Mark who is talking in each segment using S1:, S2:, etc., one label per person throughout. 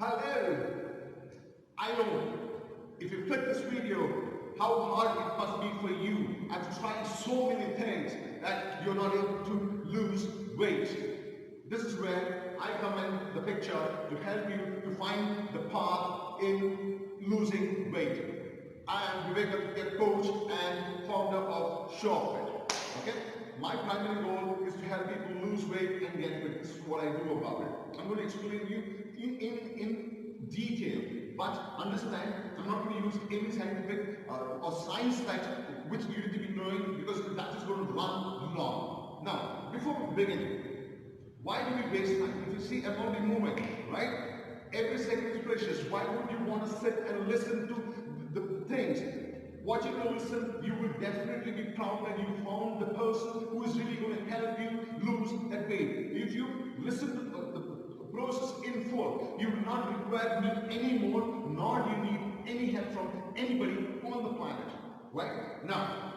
S1: Hello! I know if you click this video, how hard it must be for you after trying so many things that you're not able to lose weight. This is where I come in the picture to help you to find the path in losing weight. I am Vivek Aditya, coach and founder of Showofffit. Okay? My primary goal is to help people lose weight and get fit. This is what I do about it. I'm going to explain you in detail, but understand I'm not going to use any scientific or science that which you need to be knowing, because that is going to run long. Now, before we begin, why do we waste time? If you see, I'm only moving, right? Every second is precious. Why would you want to sit and listen to the things? What you will listen, you will definitely be proud that you found the person who is really going to help you lose that weight. If you listen to the process in full, you will not require me anymore, nor do you need any help from anybody on the planet. Right? Now,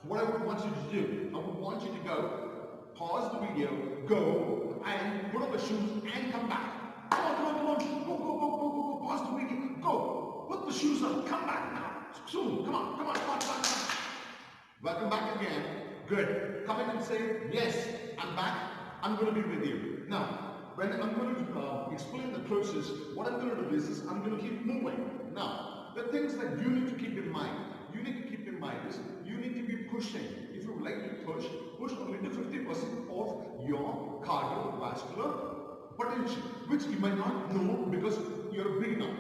S1: what I would want you to do, I would want you to go, pause the video, go and put on the shoes and come back. Come on, come on, come on, go, pause the video, go, put the shoes on, come back now. Soon, come on, come on, come on, come on. Welcome back again. Good. Come in and say, yes, I'm back. I'm going to be with you. Now, when I'm going to explain the process, what I'm going to do is I'm going to keep moving. Now, the things that you need to keep in mind, is you need to be pushing. If you would like to push only to 50% of your cardiovascular potential, which you might not know because you're a beginner.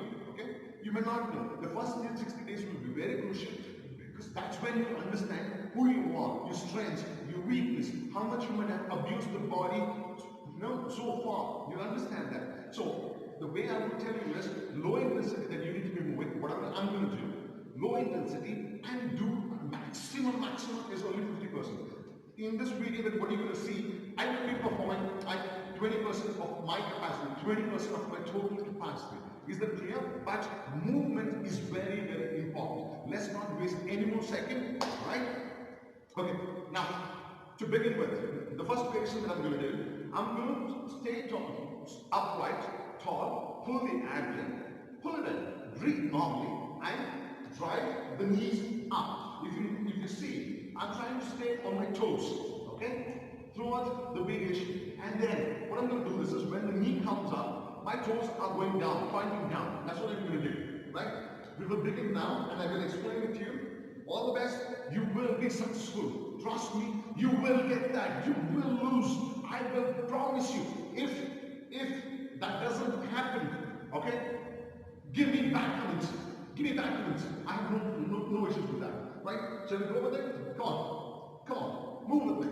S1: You may not know. The first 60 days will be very crucial, because that's when you understand who you are, your strengths, your weakness, how much you might have abused the body so far. You understand that. So the way I would tell you is low intensity that you need to be moving. What I'm going to do, low intensity and do maximum is only 50%. In this video, that what you're going to see, I will be performing at 20% of my capacity, 20% of my total capacity. Is that clear? But movement is very, very important. Let's not waste any more seconds, right? Okay, now, to begin with, the first action that I'm going to do, I'm going to stay tall, upright, tall, pull the abs in, pull it in, breathe normally, and drive the knees up. If you see, I'm trying to stay on my toes, okay? Throughout the big issue. And then, what I'm going to do is when the knee comes up, my toes are going down, pointing down. That's what I'm going to do, right? We will begin now, and I will explain it to you. All the best. You will be successful. Trust me, you will get that. You will lose. I will promise you. If that doesn't happen, okay, give me back comments. Give me back comments. I have no issues with that, right? Shall we go with it? Come on, move with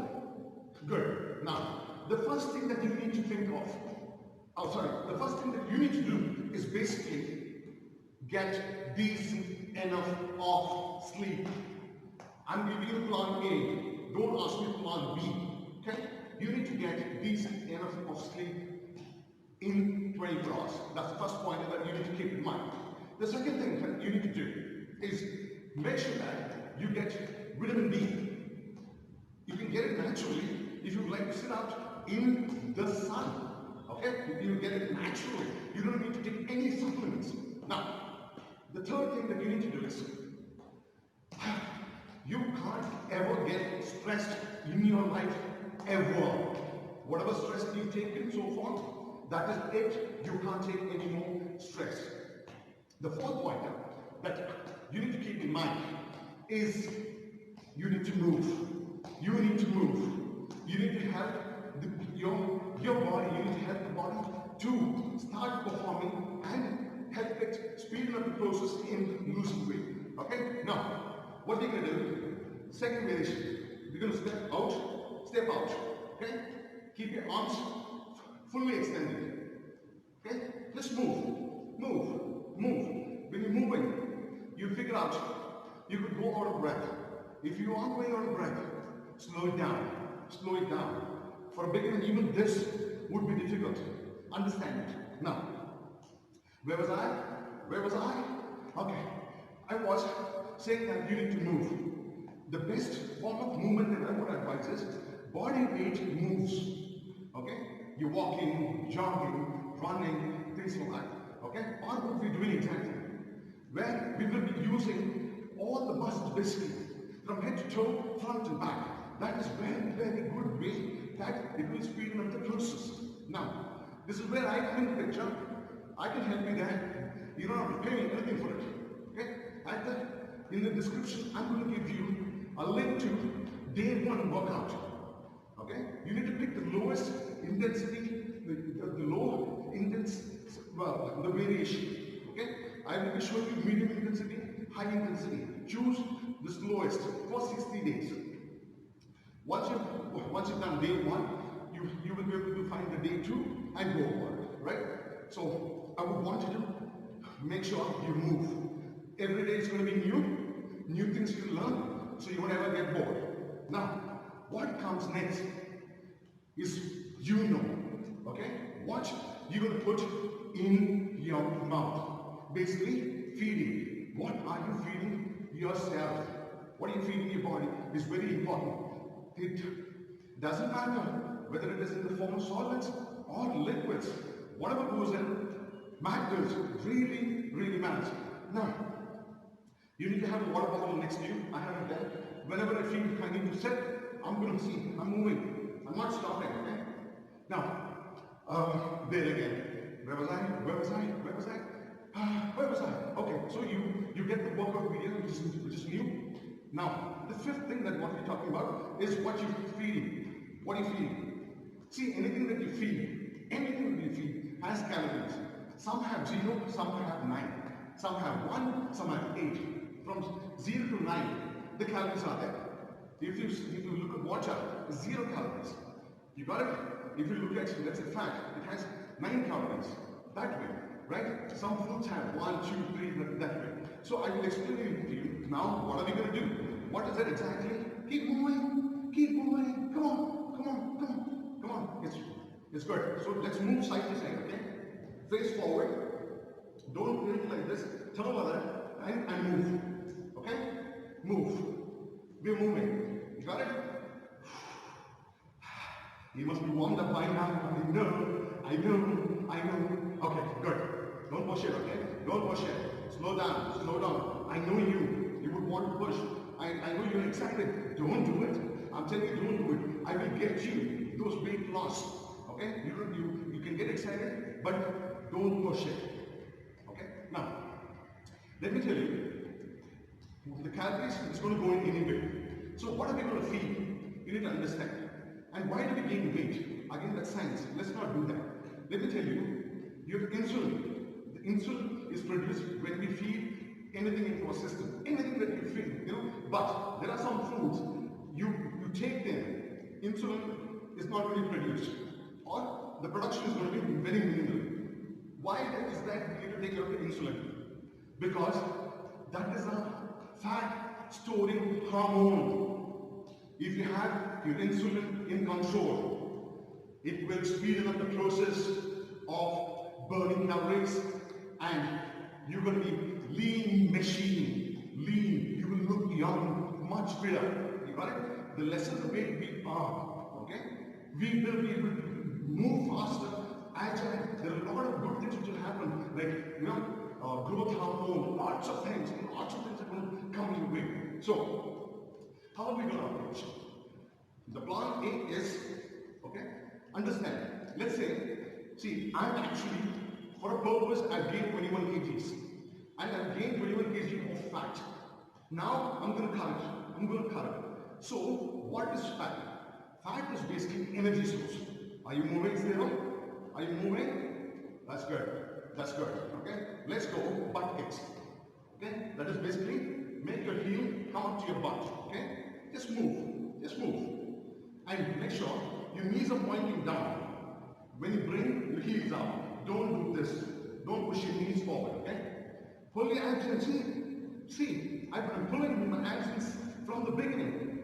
S1: me. Good. Now, the first thing that you need to think of, the first thing that you need to do is basically get decent enough of sleep. I'm giving you plan A. Don't ask me plan B. Okay? You need to get decent enough of sleep in 24 hours. That's the first point that you need to keep in mind. The second thing that you need to do is make sure that you get vitamin D. You can get it naturally if you like to sit out in the sun. Okay? You get it naturally. You don't need to take any supplements. Now, the third thing that you need to do is you can't ever get stressed in your life ever. Whatever stress you've taken so far, that is it. You can't take any more stress. The fourth point that you need to keep in mind is you need to move. You need to move. You need to help your body, you need to help the body to start performing and help it speed up the process in losing weight. Okay? Now, what we're going to do, second variation, we're going to step out. Okay? Keep your arms fully extended. Okay? Just move. When you're moving, you figure out you could go out of breath. If you aren't going out of breath, slow it down. For a beginner, even this would be difficult. Understand it. Now, where was I? Okay. I was saying that you need to move. The best form of movement that I would advise is body weight moves. Okay? You're walking, jogging, running, things like that. Okay? Or what we're doing exactly. Where we will be using all the muscles basically, from head to toe, front and back. That is very, very good way that it will speed up the process. Now, this is where I come in the picture. I can help you there. You don't have to pay me anything for it. Okay? In the description, I'm going to give you a link to day 1 workout. Okay? You need to pick the lowest intensity, the low intensity, well, the variation. Okay? I will be showing you medium intensity, high intensity. Choose the slowest for 60 days. Once you've done day 1, you will be able to find the day 2 and go on, right? So I would want you to make sure you move. Every day is going to be new things you learn, so you won't ever get bored. Now, what comes next is okay? What you're going to put in your mouth. Basically, feeding. What are you feeding yourself? What are you feeding your body is very important. It doesn't matter whether it is in the form of solids or liquids. Whatever goes in matters, really, really matters. Now, you need to have a water bottle next to you. I have it there. Whenever I feel I need to sit, I'm going to see. I'm moving. I'm not stopping, okay? Now, there again. Where was I? Okay, so you get the workout video, which is new. Now, the fifth thing that what we're talking about is what you're feeding. What are you feeding? See, anything that you feed has calories. Some have 0, some have 9. Some have 1, some have 8. From 0 to 9, the calories are there. If you look at water, 0 calories. You got it? If you look at, let's say, fat, it has 9 calories. That way, right? Some foods have 1, 2, 3, that way. So I will explain it to you. Now, what are we going to do? What is it exactly? Keep moving. Come on. It's good. So let's move side to side, okay? Face forward. Don't do it like this. Turn over and move. Okay? Move. We're moving. You got it? You must be warmed up by now. I know. Okay, good. Don't push it, okay? Don't push it. Slow down. I know you. You would want to push. I know you're excited. Don't do it. I'm telling you, don't do it. I will get you those weight loss. Okay? You can get excited, but don't push it. Okay? Now, let me tell you, the calories is going to go in anyway. So what are we going to feed? You need to understand. And why do we gain weight? Again, that's science. Let's not do that. Let me tell you, you have insulin. The insulin is produced when we feed anything into our system. Anything that you feed, But there are some foods, you take them, insulin is not really produced. Or the production is going to be very minimal. Why is that we need to take care of the insulin? Because that is a fat storing hormone. If you have your insulin in control, it will speed up the process of burning calories, and you're going to be lean machine. Lean. You will look young, much fitter. You got it? The lesser the weight we are, okay, we will be able to move faster, agile. There are a lot of good things which will happen, like growth hormone, lots of things are going to come your way. So, how are we going to approach? The plan A is, okay, understand. Let's say, see, I'm actually, for a purpose, I've gained 21 kgs. And I've gained 21 kg of fat. Now, I'm going to cut it. So, what is fat? Fat is basically energy source. Are you moving, Zero? Are you moving? That's good. Okay? Let's go butt kicks. Okay? That is basically, make your heel come up to your butt. Okay? Just move. And make sure your knees are pointing down. When you bring your heels up, don't do this. Don't push your knees forward, okay? Pull your hamstrings. See, I've been pulling my hamstrings from the beginning.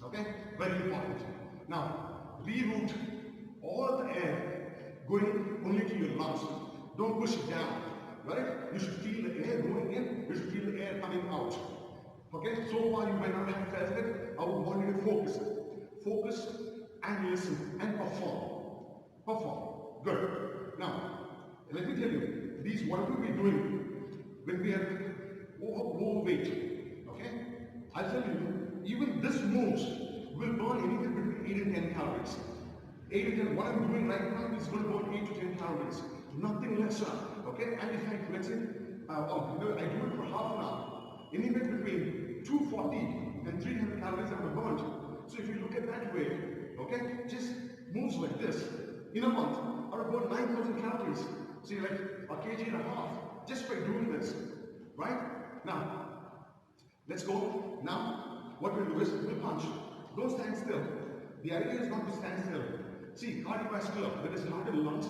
S1: Okay? Very important. Now, reroute all the air going only to your lungs. Don't push it down. Right? You should feel the air going in. You should feel the air coming out. Okay? So far you might not have felt it. I would want you to focus. Focus and listen and perform. Good. Now, Let me tell you, these whatever we're doing when we are overweight, okay? I'll tell you, even this moves will burn anything between 8 and 10 calories. 8 and 10, what I'm doing right now is going to burn 8 to 10 calories. Nothing lesser, okay? And if I, let's say, I do it for half an hour, anywhere between 240 and 300 calories are burned. So if you look at that way, okay, just moves like this. In a month, I will burn 9,000 calories. So you're like a kg and a half just by doing this, right? Now, let's go. Now, what we'll do is we'll punch. Don't stand still. The idea is not to stand still. See, cardiovascular, that is heart and lungs.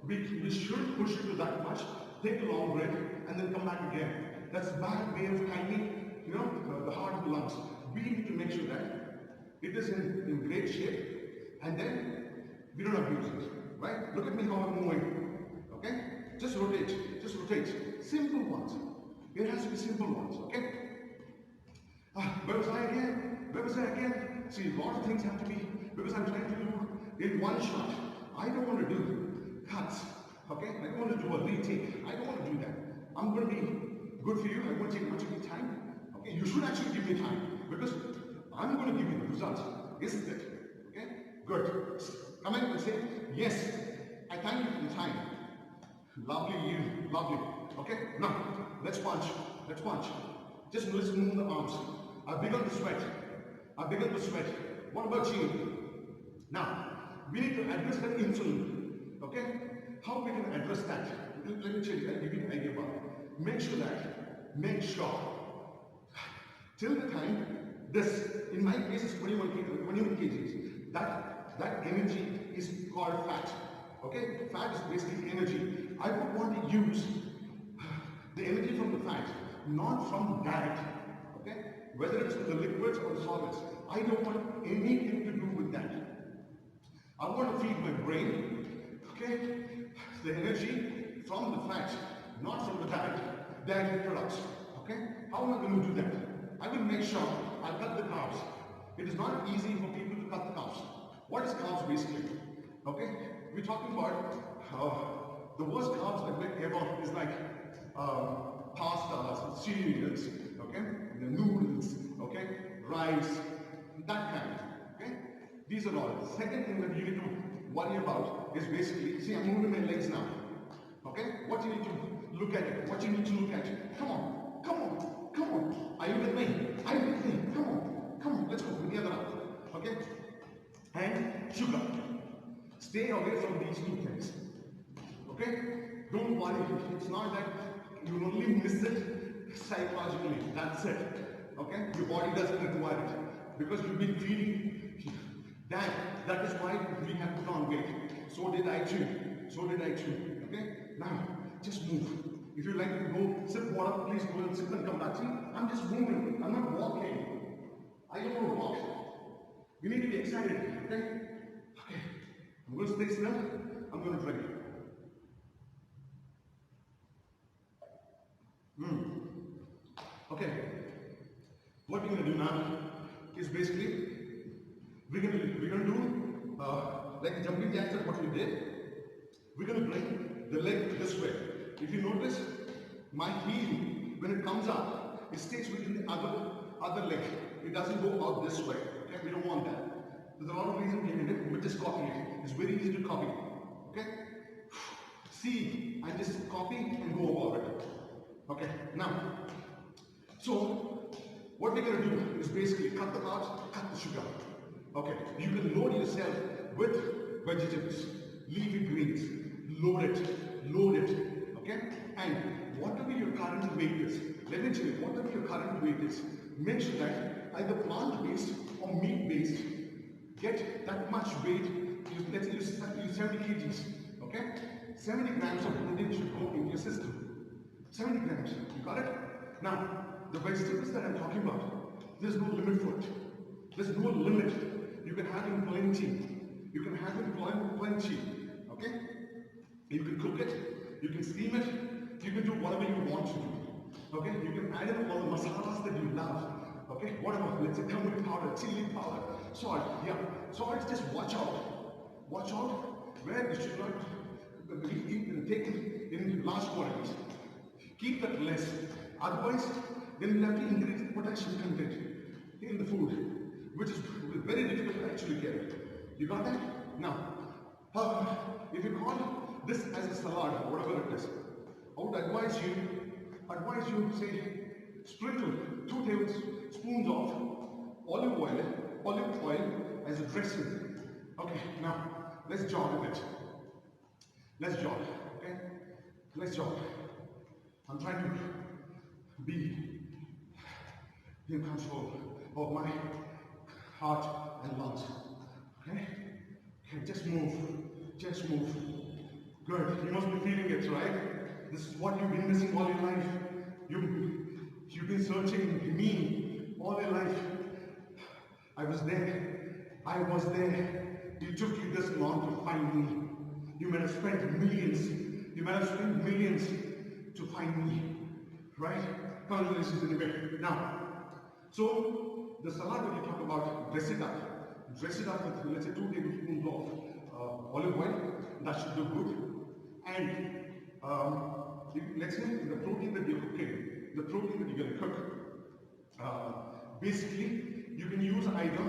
S1: We shouldn't push it to that much. Take a long break and then come back again. That's a bad way of timing, the heart and lungs. We need to make sure that it is in great shape, and then we don't abuse it, right? Look at me how I'm moving, okay? Just rotate, just rotate. Simple ones. It has to be simple ones, okay? Where was I again? Where was I again? See, a lot of things have to be, because I'm trying to do in one shot. I don't want to do cuts, okay? I don't want to do a retake. I don't want to do that. I'm going to be good for you. I won't take much of your time, okay? You should actually give me time, because I'm going to give you the results, isn't it? Okay? Good. Come in and say, yes, I thank you for the time. Lovely you, lovely. Okay? Now, let's punch. Let's punch. Just let's move the arms. I've begun to sweat. I've begun to sweat. What about you? Now, we need to address that insulin. Okay? How we can address that? Let me tell you, I'll give you an idea about it. Make sure, till the time, this, in my case, is 21 kgs. That energy is called fat. Okay? Fat is basically energy. I would want to use the energy from the fat, not from diet. Okay? Whether it's the liquids or the solids. I don't want anything to do with that. I want to feed my brain, okay, the energy from the fat, not from the dietary products. Okay? How am I going to do that? I will make sure I cut the carbs. It is not easy for people to cut the carbs. What is carbs basically? Okay? We're talking about the worst carbs that we ever is like pastas, cereals, okay? The noodles, okay? Rice, that kind. Okay? These are all. The second thing that you need to worry about is basically, see, I'm moving my legs now. Okay? What you need to look at it. What you need to look at it. Come on. Come on. Come on. Are you with me? Are you with me? Come on. Come on. Let's go. Put the other up. Okay? And sugar. Stay away from these two things. Okay? Don't worry. It's not that you only miss it psychologically. That's it. Okay? Your body doesn't require it. Because you've been feeding that is why we have put on weight. So did I too. So did I too. Okay? Now, just move. If you like to go sip water, please go and sip and come back. See, I'm just moving. I'm not walking. I don't want to walk. We need to be excited. Okay? Okay. I'm going to stay still. I'm going to drink. Okay. What we're going to do now is basically we're going to do like jumping jacks, that's what we did. We're going to bring the leg this way. If you notice, my heel, when it comes up, it stays within the other leg. It doesn't go out this way. Okay? We don't want that. There's a lot of reasons behind it. We're just copying it. It's very easy to copy. Okay? See, I just copy and go over it. Okay? Now, so what we're going to do is basically cut the carbs, cut the sugar. Okay? You can load yourself with vegetables, leafy greens, load it. Okay? And whatever your current weight is, let me tell you, whatever your current weight is, make sure that either plant-based or meat-based get that much weight. Let's say you 70 kgs. Okay? 70 grams of protein should go into your system. 70 grams. You got it? Now, the vegetables that I'm talking about, there's no limit for it. There's no limit. You can have them plenty. You can have them plenty. Okay? You can cook it. You can steam it. You can do whatever you want to do. Okay? You can add in all the masalas that you love. Okay? Whatever. Let's say turmeric powder, chili powder, salt. Yeah. Salt, just watch out. Watch out where you should not take Keep that less. Otherwise, then you have to increase the potassium content in the food, which is very difficult to actually get. You got that? Now, if you call this as a salad, whatever it is, I would advise you say, sprinkle 2 tablespoons of olive oil as a dressing. Okay, now let's jog a bit. Let's jog, okay? Let's jog. I'm trying to be in control of my heart and lungs. Okay? Okay, just move. Just move. Good. You must be feeling it, right? This is what you've been missing all your life. You've been searching me all your life. I was there. I was there. It took you this long to find me. You might have spent millions. You might have spent millions to find me. Right? Congratulations anyway. Now, so the salad when you talk about dress it up with, let's say, 2 tablespoons of olive oil. That should do good. And let's say the protein that you're cooking, the protein that you're going to cook, basically you can use either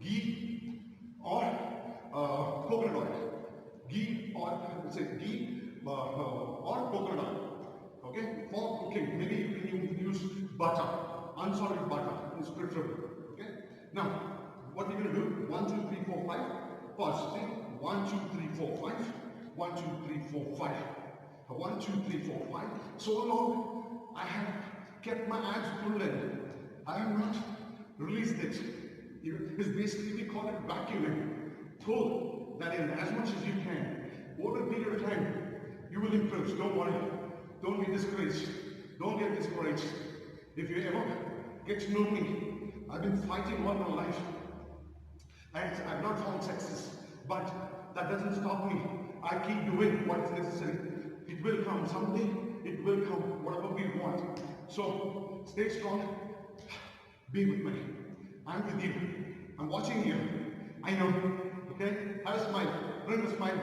S1: ghee or coconut oil. Ghee or let's say ghee or coconut oil. Okay, for cooking, maybe you can use butter, unsalted butter is preferable. Okay, now what you're going to do? 1, 2, 3, 4, 5. Pause. See? 1, 2, 3, 4, 5. 1, 2, 3, 4, 5. 1, 2, 3, 4, 5. So long I have kept my abs pulled in. I have not released it. It's basically, we call it vacuuming. Pull that in as much as you can. Over a period of time, you will improve. Don't worry. Don't be discouraged. Don't get discouraged. If you ever get to know me, I've been fighting all my life. And I've not found success. But that doesn't stop me. I keep doing what is necessary. It will come someday. It will come, whatever we want. So stay strong. Be with me. I'm with you. I'm watching you. I know. Okay? Have a smile. Bring a smile.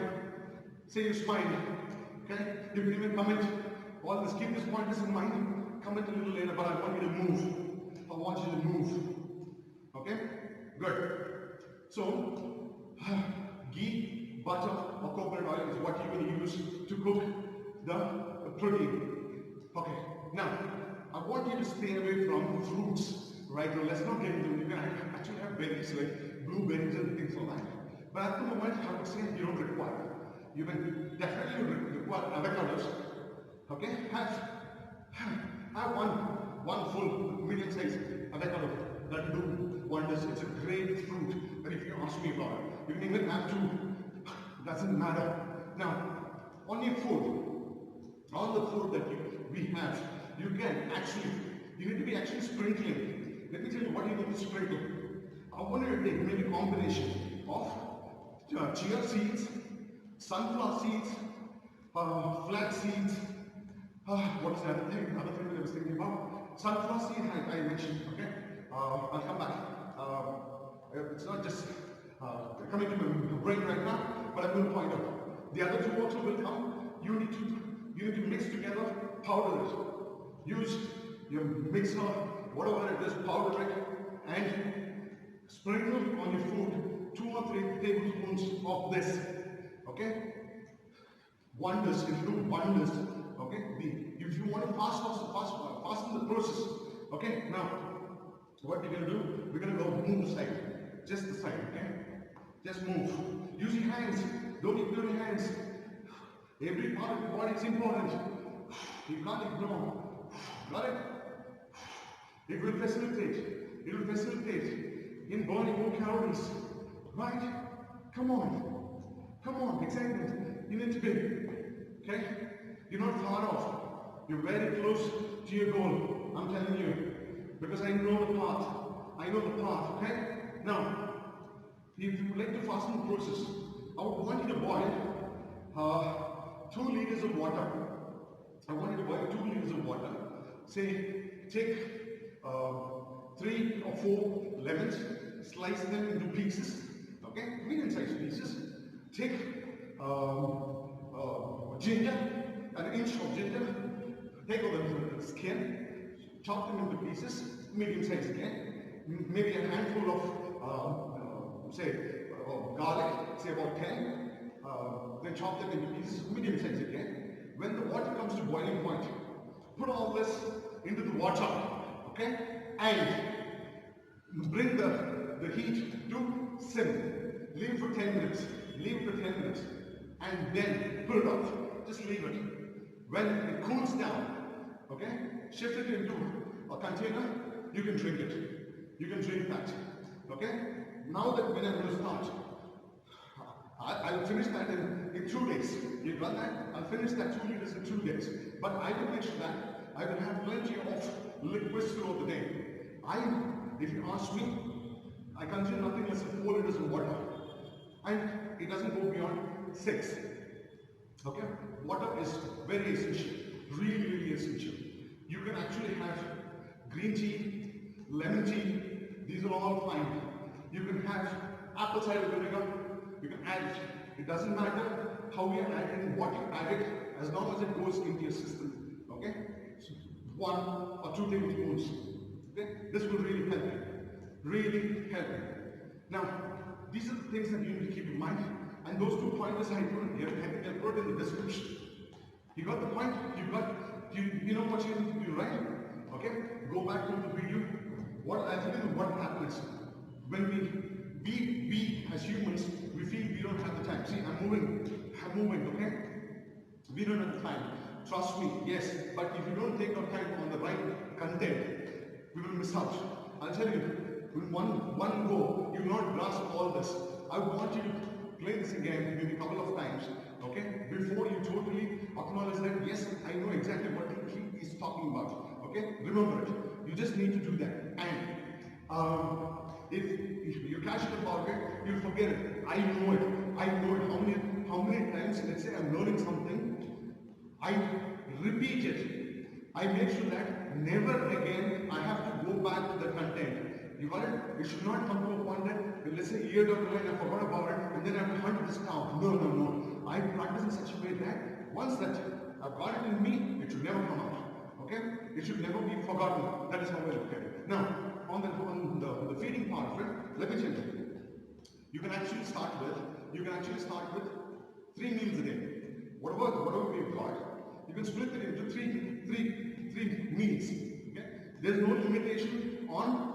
S1: Say you smile. Okay? You can even comment. All this, keep this pointers in mind. Comment a little later, but I want you to move. I want you to move. Okay? Good. So, ghee, butter, or coconut oil is what you're going to use to cook the protein. Okay. Now, I want you to stay away from fruits. Right now, let's not get into it. You can actually have berries like blueberries and things like that. But at the moment, I would say you don't require. You can definitely require avocados. Okay? Have one full medium-sized avocado. That will do wonders. It's a great fruit. And if you ask me about it, you can even have 2. Doesn't matter. Now, on your food, all the food that we have, you need to be actually sprinkling. Let me tell you what you need to sprinkle. I want you to take maybe a combination of chia seeds, sunflower seeds, flax seeds. What is the other thing? Another thing that I was thinking about? Sunflower seed I mentioned. Okay, I'll come back. It's not just coming to my brain right now, but I'm going to point out. The other 2 also will come. You need to mix together, powder it. Use your mixer, whatever it is, powder it, and sprinkle on your food 2 or 3 tablespoons of this. Okay? Wonders, it will do wonders. Okay? If you want to fasten the process. Okay? Now, what we're going to do, we're going to go move side. Just the side, okay? Just move. Use your hands. Don't ignore your hands. Every part of your body is important. You can't ignore. Got it? It will facilitate in burning more calories. Right? Come on, excitement. You need to be. Okay? You're not far off. You're very close to your goal. I'm telling you. Because I know the path. Okay? Now, if you would like to fasten the process, I would want you to boil 2 liters of water. I want you to boil 2 liters of water. Say, take 3 or 4 lemons, slice them into pieces, okay, medium-sized pieces. Take ginger, an inch of ginger, take all the skin, chop them into pieces, medium size again, maybe a handful of, garlic, say about 10, then chop them into pieces, medium size again. When the water comes to boiling point, put all this into the water, okay, and bring the heat to sim. Leave for 10 minutes, and then put it off. Just leave it. When it cools down, okay, shift it into a container, you can drink it. You can drink that, okay? Now that when I'm going to start, I'll finish that in 2 days. You got that? I'll finish that 2 liters in 2 days. But I will make sure that I will have plenty of liquids throughout the day. If you ask me, I consume nothing less than 4 liters of water. And it doesn't go beyond 6. Okay? Water is very essential. Really, really essential. You can actually have green tea, lemon tea. These are all fine. You can have apple cider vinegar. You can add it. It doesn't matter how you add it, what you add it, as long as it goes into your system. Okay? So 1 or 2 tablespoons. Okay? This will really help you. Really help you. Now, these are the things that you need to keep in mind. And those 2 pointers I put here, I think I'll put it in the description. You got the point? You know what you need to do, right? Okay? Go back to the video. I think what happens when we as humans, we feel we don't have the time. See, I'm moving, okay? We don't have the time. Trust me, yes. But if you don't take our time on the right content, we will miss out. I'll tell you, in one go, you will not grasp all this. I want you to play this again maybe a couple of times, okay? Before you totally acknowledge that, yes, I know exactly what he is talking about, okay? Remember it. You just need to do that. And if you cash it about it, you'll forget it. I know it. How many times, let's say I'm learning something, I repeat it. I make sure that never again I have to go back to the content. You got it? It should not come to a point that, let's say, a year down the line, I forgot about it, and then I have to hunt this down. No. I practice in such a way that once that I've got it in me, it should never come out. Okay? It should never be forgotten. That is how I look at it. Now, on the feeding part of it, let me tell you. You can actually start with 3 meals a day. Whatever we've got, you can split it into three meals. Okay? There's no limitation on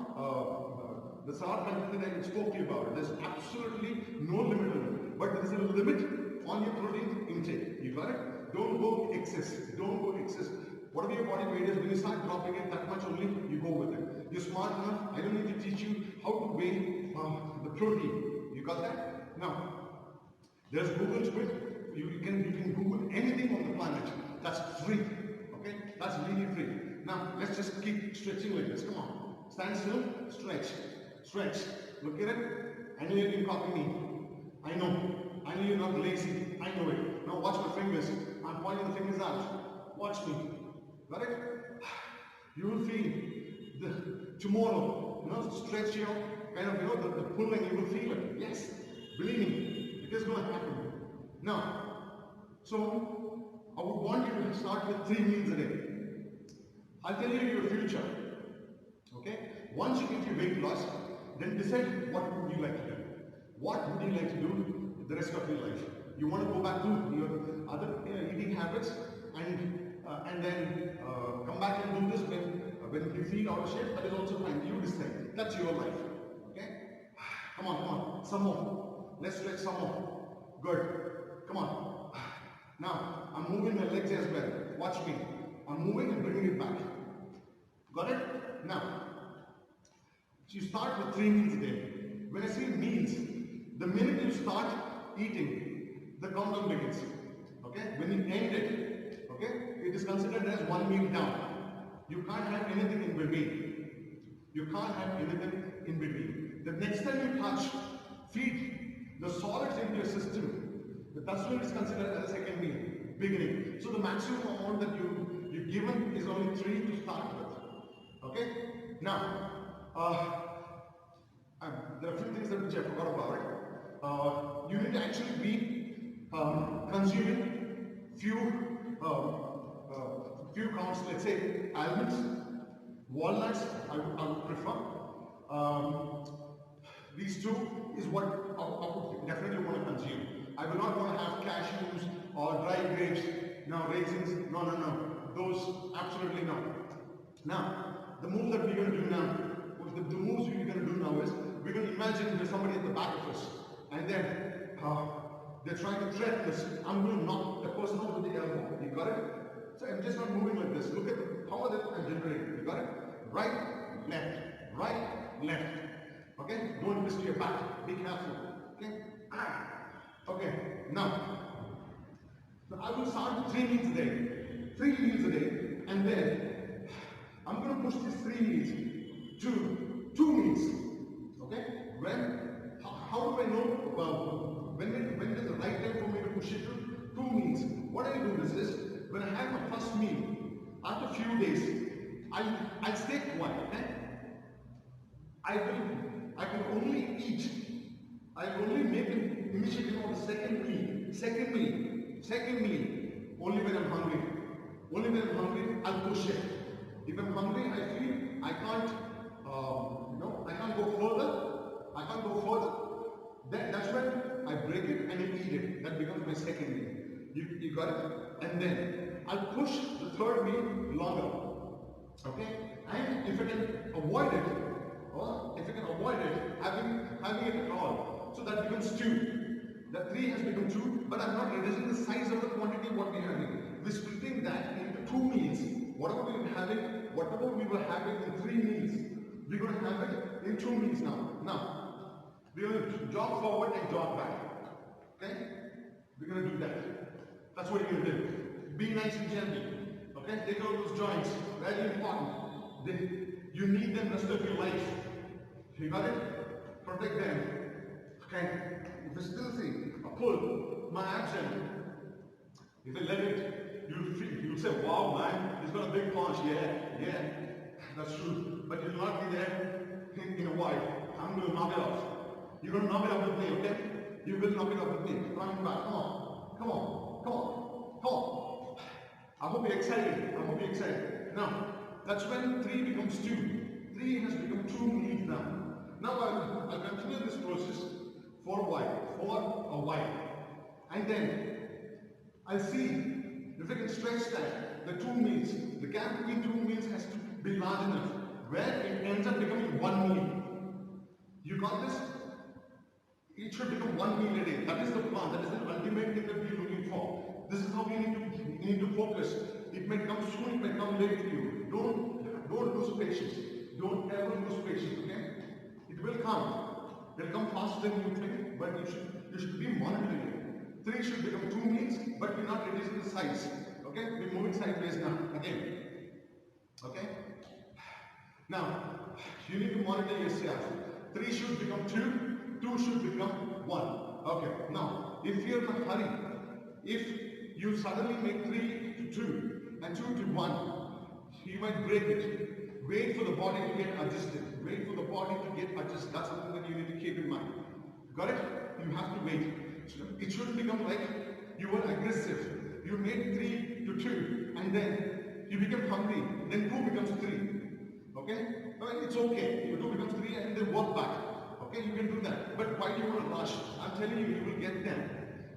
S1: the sour content that I spoke to you about. There's absolutely no limit on it. But there's a limit on your protein intake. You got it? Don't go excess. Whatever your body weight is, when you start dropping it that much only, you go with it. You're smart enough. I don't need to teach you how to weigh the protein. You got that? Now, there's Google to it. You can Google anything on the planet. That's free. Okay? That's really free. Now, let's just keep stretching like this. Come on. Stand still, stretch. Look at it. I know you can copy me. I know you're not lazy. I know it. Now watch my fingers. I'm pointing the fingers out. Watch me. Got it? You will feel tomorrow, stretch your the pulling, you will feel it. Yes. Believe me, it is going to happen. Now, so I would want you to start with 3 meals a day. I'll tell you your future. Okay? Once you get your weight loss, then decide what would you like to do. What would you like to do the rest of your life? You want to go back to your other eating habits and then come back and do this when you feel out of shape. That is also fine. You decide. That's your life. Okay? Come on. Some more. Let's stretch some more. Good. Come on. Now, I'm moving my legs as well. Watch me. I'm moving and bringing it back. Got it? Now, so you start with 3 meals a day. When I say meals, the minute you start eating, the countdown begins. Okay? When you end it, okay, it is considered as 1 meal down. You can't have anything in between. The next time you touch, feed the solids into your system, that's when it's considered as a second meal, beginning. So the maximum amount that you've given is only 3 to start with. Okay? Now, there are a few things which I forgot about. You need to actually be consuming few wants, let's say, almonds, walnuts, I would prefer. These two is what I would definitely want to consume. I will not want to have cashews or dry grapes, no, raisins, no. Those, absolutely no. Now, the move that we're going to do now, the moves we're going to do now is, we're going to imagine there's somebody at the back of us, and then they're trying to threaten us. I'm going to knock the person out with the elbow. You got it? So I'm just not moving like this. Look at the power that I'm generating. You got it? Right, left, right, left. Okay? Don't twist your back. Be careful. Okay? Okay. Now, so I will start 3 meals a day. 3 meals a day. And then I'm going to push these 3 meals to 2 meals. Okay? How do I know when is the right time for me to push it to 2 meals? What I do is when I have my first meal, after a few days, I'll stay quiet. Okay? I can only eat. I will only make an initiative on the second meal. Second meal. Only when I'm hungry. Only when I'm hungry, I'll push it. If I'm hungry, I feel I can't, I can't go further. That's when I break it and I eat it. That becomes my second meal. You got it? And then I'll push the third meal longer. Okay? And if I can avoid it, having it at all, so that becomes 2. The 3 has become 2, but I'm not reducing the size of the quantity what we're having. We're splitting that into 2 meals. Whatever we were having in 3 meals, we're going to have it in 2 meals now. Now, we're going to jog forward and jog back. Okay? We're going to do that. That's what you're going to do. Be nice and gentle. Okay? Take out those joints. Very important. You need them rest of your life. You got it? Protect them. Okay? If you still see a pull, my action, if I let it, you'll say, wow man, he's got a big punch. Yeah, that's true. But you'll not be there in a while. I'm going to knock it off. You're going to knock it off with me, okay? You will knock it off with me. Running back. Come on. I hope you're excited. Now, that's when 3 becomes 2. 3 has become 2 meals now. Now I'll continue this process for a while. And then I'll see if I can stretch that, the 2 meals. The gap between 2 meals has to be large enough, where it ends up becoming 1 meal. You got this? It should become 1 meal a day. That is the plan. That is the ultimate thing that we're looking for. This is how we need to focus. It may come soon, it may come late to you. Don't lose patience. Don't ever lose patience, okay? It will come. It will come faster than you think, but you should be monitoring it. 3 should become 2 meals, but we're not reducing the size. Okay? We're moving sideways now. Again. Okay? Now, you need to monitor yourself. 3 should become 2, 2 should become 1. Okay. Now, if you're in a hurry, if you suddenly make 3 to 2 and 2 to 1, you might break it. Wait for the body to get adjusted. That's something that you need to keep in mind. Got it? You have to wait. It shouldn't become like you were aggressive. You made 3 to 2 and then you become hungry. Then 2 becomes 3. Okay? It's okay. You 2 becomes 3 and then work back. Okay? You can do that. But why do you want to rush? I'm telling you, you will get them.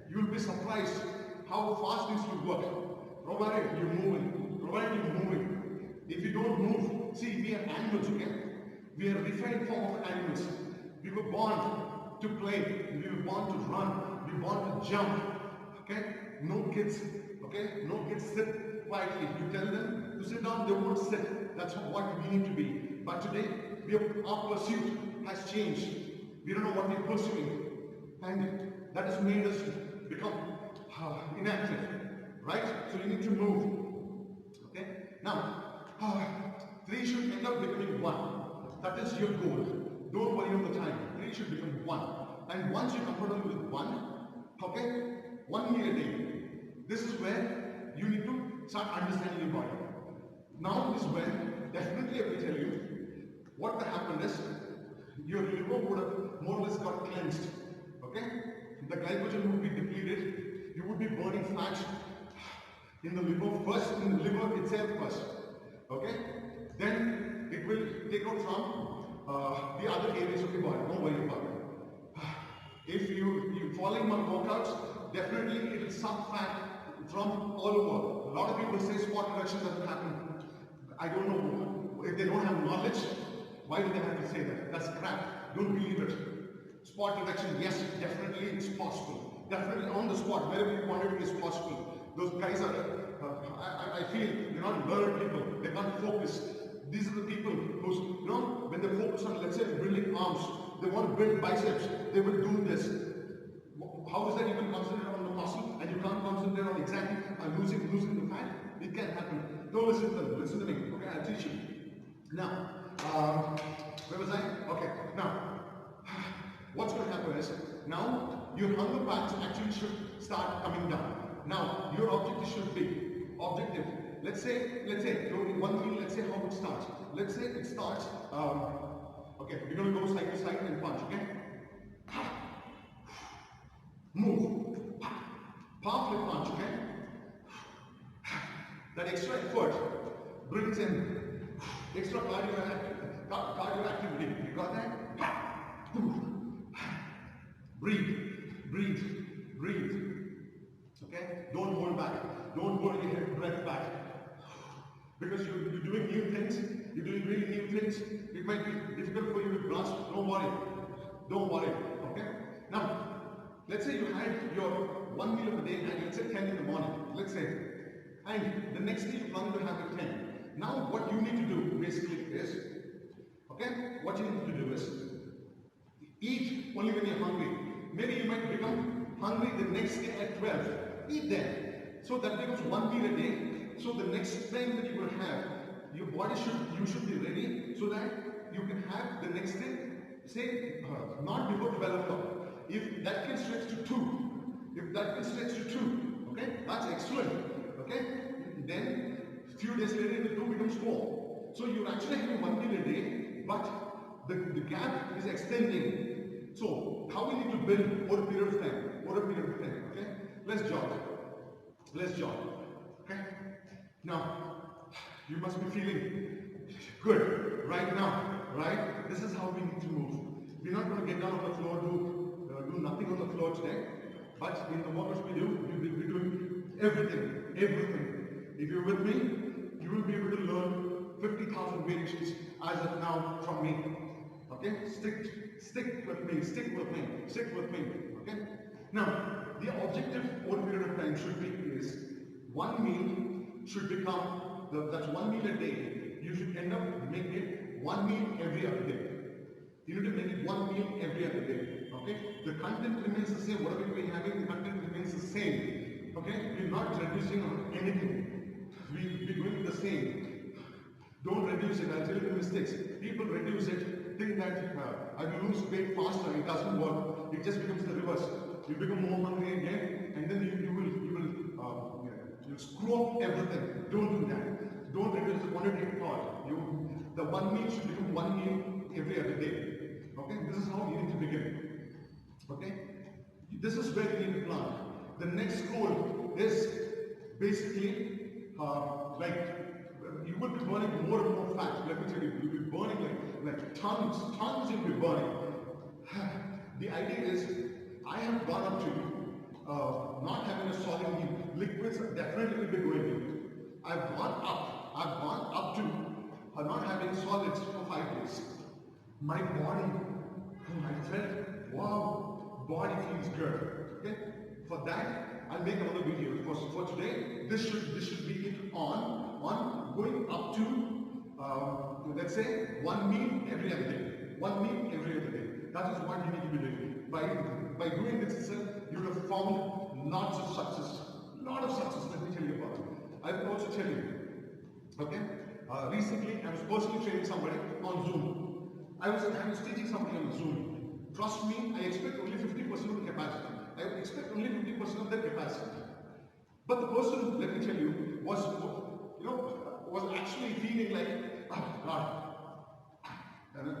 S1: You will be surprised how fast this will work. Provided you're moving. If you don't move, see, we are animals, okay? We are a refined form of animals. We were born to play. We were born to run. We were born to jump. Okay? No kids. Okay? No kids sit quietly. You tell them to sit down, they won't sit. That's what we need to be. But today, our pursuit has changed. We don't know what we're pursuing. And that has made us become inactive. Right? So you need to move. Okay? Now, 3 should end up becoming 1. That is your goal. Don't worry about the time. 3 should become 1. And once you're comfortable with 1, okay, 1 meal a day. This is where you need to start understanding your body. Now is when, definitely I will tell you, what will happen is, your liver would have more or less got cleansed. Okay? The glycogen would be depleted. You would be burning fat. In the liver first, in the liver itself first. Okay? Then it will take out from the other areas of your body. Don't worry about it. If you following my workouts, definitely it will suck fat from all over. A lot of people say spot reduction doesn't happen. I don't know if they don't have knowledge. Why do they have to say that? That's crap. Don't believe it. Spot reduction, yes, definitely it's possible. Definitely on the spot, wherever you want it is possible. Those guys are, I feel, they're not learned people. They can't focus. These are the people who's, when they focus on, let's say, building arms, they want to build biceps, they will do this. How is that you can concentrate on the muscle and you can't concentrate on exactly losing the fat? It can happen. Don't listen to them. Listen to me. Okay, I'll teach you. Now, where was I? Okay, now, what's going to happen is, now your hunger patterns actually should start coming down. Now, your objective should be, let's say, one meal, let's say how it starts. Let's say it starts, okay, we're going to go side to side and punch, okay? Move. Powerful punch, okay? That extra effort brings in extra cardio activity. You got that? Breathe. Okay? Don't hold back. Don't hold your breath back. Because you're doing new things, you're doing really new things. It might be difficult for you to grasp. Don't worry. Okay? Now, let's say you had your one meal of the day and let's say 10 in the morning. Let's say. And the next day you plan to have it 10. Now what you need to do basically is, okay, what you need to do is eat only when you're hungry. Maybe you might become hungry the next day at 12. Eat then. So that becomes one meal a day. So the next time that you will have, your body should be ready so that you can have the next day, say, not before 12 o'clock. If that can stretch to 2, okay, that's excellent. Okay, then a few days later the 2 becomes 4. So you're actually having one meal a day, but the gap is extending. So how we need to build over a period of time, okay? Let's jog, okay? Now, you must be feeling good right now, right? This is how we need to move. We're not going to get down on the floor, do nothing on the floor today, but in the workouts we do, we will be doing everything. If you're with me, you will be able to learn 50,000 variations as of now from me. Okay? Stick with me. Okay? Now, the objective over a period of time should be is one meal should become, that's one meal a day. You should end up making it one meal every other day. You need to make it one meal every other day. Okay? The content remains the same. Whatever we're having, the content remains the same. Okay? We're not reducing on anything. We're going the same. Don't reduce it. I'll tell you the mistakes. People reduce it, think that I will lose weight faster. It doesn't work. It just becomes the reverse. You become more hungry again, and then you will screw up everything. Don't do that. Don't reduce the quantity at all. The one meal should become one meal every other day. Okay? This is how you need to begin. Okay? This is where you need to plan. The next goal is basically you will be burning more and more fat. Let me tell you, you'll be burning like tons you'll be burning. The idea is, I have gone up to not having a solid meal. Liquids definitely will be going in. I've gone up to not having solids for 5 days. My body, I felt, wow, body feels good. Okay? For that, I'll make another video. For today, this should be it on going up to let's say one meal every other day. One meal every other day. That is what you need to be doing. By doing this itself, you would have found lots of success. Let me tell you about it. I will also tell you. Okay? Recently, I was personally training somebody on Zoom. I was teaching somebody on Zoom. Trust me, I expect only 50% of the capacity. I expect only 50% of their capacity. But the person, let me tell you, was actually feeling like, oh God,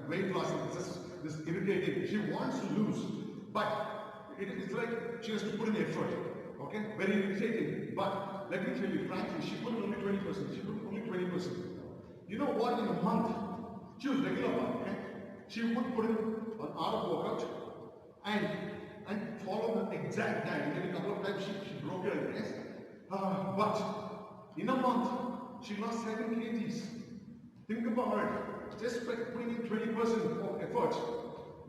S1: weight loss is this irritating. She wants to lose, but it's like she has to put in effort. Okay, very irritating. But let me tell you frankly, she put only 20%. She put only 20%. You know what? In a month, she was regular one, okay? She would put in an hour of workout and follow the exact diet. Maybe a couple of times she broke her legs. But in a month, she lost 7 kgs. Think about it. Just by putting in 20% of effort.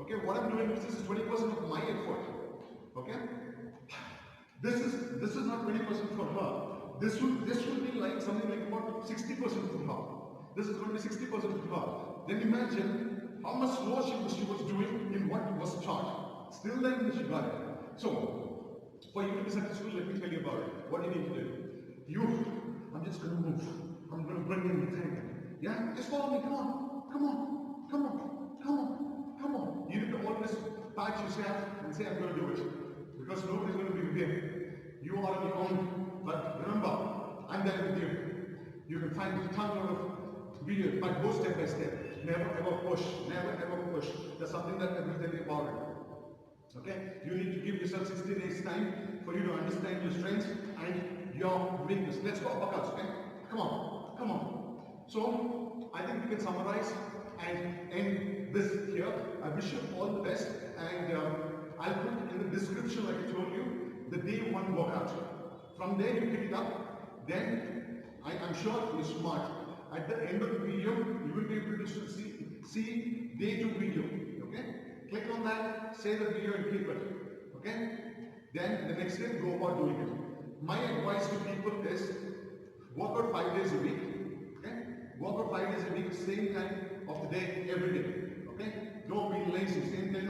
S1: Okay, what I'm doing is this is 20% of my effort. Okay? This is not 20% for her. This would be like something like about 60% for her. This is going to be 60% for her. Then imagine how much more she was doing in what was taught. Still then she got it. So, for you to be successful, let me tell you about it. What you need to do. I'm just going to move. I'm going to bring in the thing. Yeah? Just follow me. Come on. Come on. Come on. Come on. Come on. You need to always pat yourself and say, I'm going to do it. Because nobody's going to be with you. You are on your own. But remember, I'm there with you. You can find tons of videos, but go step by step. Never ever push. Never ever push. There's something that I will tell you about it. Okay? You need to give yourself 60 days time for you to understand your strengths and your weakness. Let's go uppercuts, okay? Come on. Come on. So, I think we can summarize and end this here. I wish you all the best, and I'll put in the description, like I told you, the day 1 workout. From there you pick it up. Then I'm sure you're smart. At the end of the video, you will be able to see day 2 video. Okay? Click on that, save the video, and keep it. Okay? Then the next day, go about doing it. My advice to people is work out 5 days a week. Okay? Work out 5 days a week, same time of the day, every day. Okay? Don't be lazy. Same time.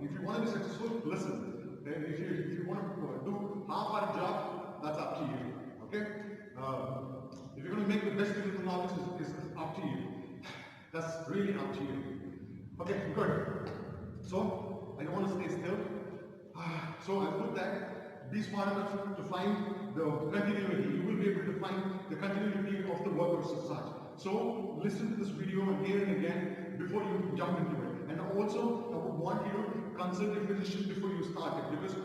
S1: If you want to be successful, listen. Then if you want to do half-hour job, that's up to you. Okay? If you're going to make the best use of the knowledge, it's up to you. That's really up to you. Okay, good. So, I don't want to stay still. So, I'll put that. Be smart enough to find the continuity. You will be able to find the continuity of the workouts as such. So, listen to this video again and again before you jump into it. And also, I would want you to consult your physician before you start it, because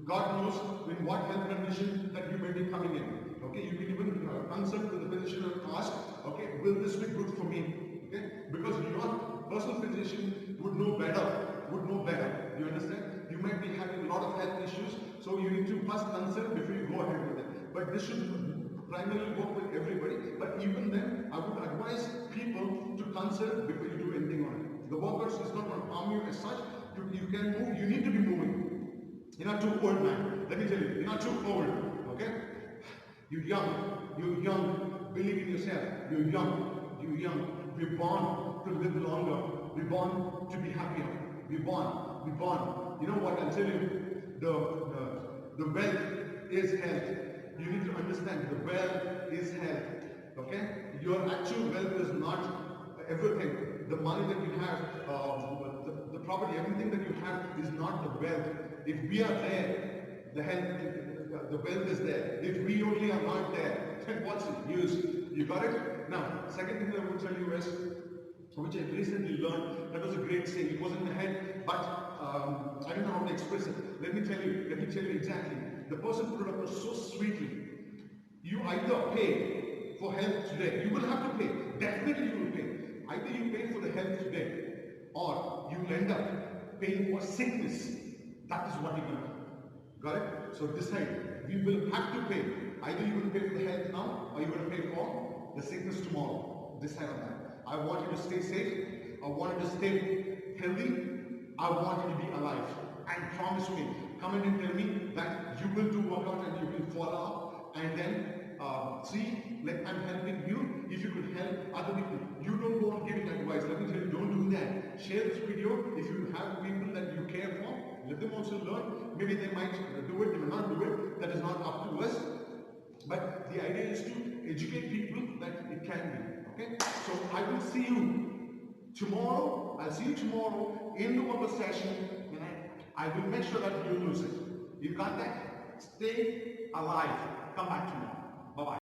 S1: God knows in what health condition that you may be coming in. Okay, you can even consult with the physician and ask, okay, will this be good for me? Okay, because your personal physician would know better. You understand? You might be having a lot of health issues, so you need to first consult before you go ahead with it. But this should primarily work with everybody. But even then, I would advise people to consult before you do anything on it. The workouts is not going to harm you as such. You can move. You need to be moving. You're not too old, man. Let me tell you, you're not too old. Okay? You're young. You're young. Believe in yourself. You're young. You're young. We're born to live longer. We're born to be happier. We're born. We're born. You know what? I'll tell you. The wealth is health. You need to understand the wealth is health. Okay? Your actual wealth is not everything. The money that you have, the property, everything that you have is not the wealth. If we are there, the health, the wealth is there. If we only are not there, then what's the use? You got it? Now, second thing that I would tell you is, which I recently learned, that was a great saying. It was in my head, but I don't know how to express it. Let me tell you exactly. The person put it up so sweetly. You either pay for health today. You will have to pay. Definitely you will pay. Either you pay for the health today, or you will end up paying for sickness. That is what you're going to do. Got it? So decide. We will have to pay. Either you will pay for the health now, or you're going to pay for the sickness tomorrow. Decide on that. I want you to stay safe. I want you to stay healthy. I want you to be alive. And promise me, come in and tell me that you will do workout and you will follow up, and then see, like I'm helping you. If you could help other people, you don't go on giving advice. Let me tell you, don't do that. Share this video. If you have people that you care for, let them also learn. Maybe they might do it, they may not do it. That is not up to us. But the idea is to educate people that it can be. Okay? So I will see you tomorrow. I'll see you tomorrow in the workout session, and I will make sure that you lose it. You got that? Stay alive. Come back tomorrow. Bye-bye.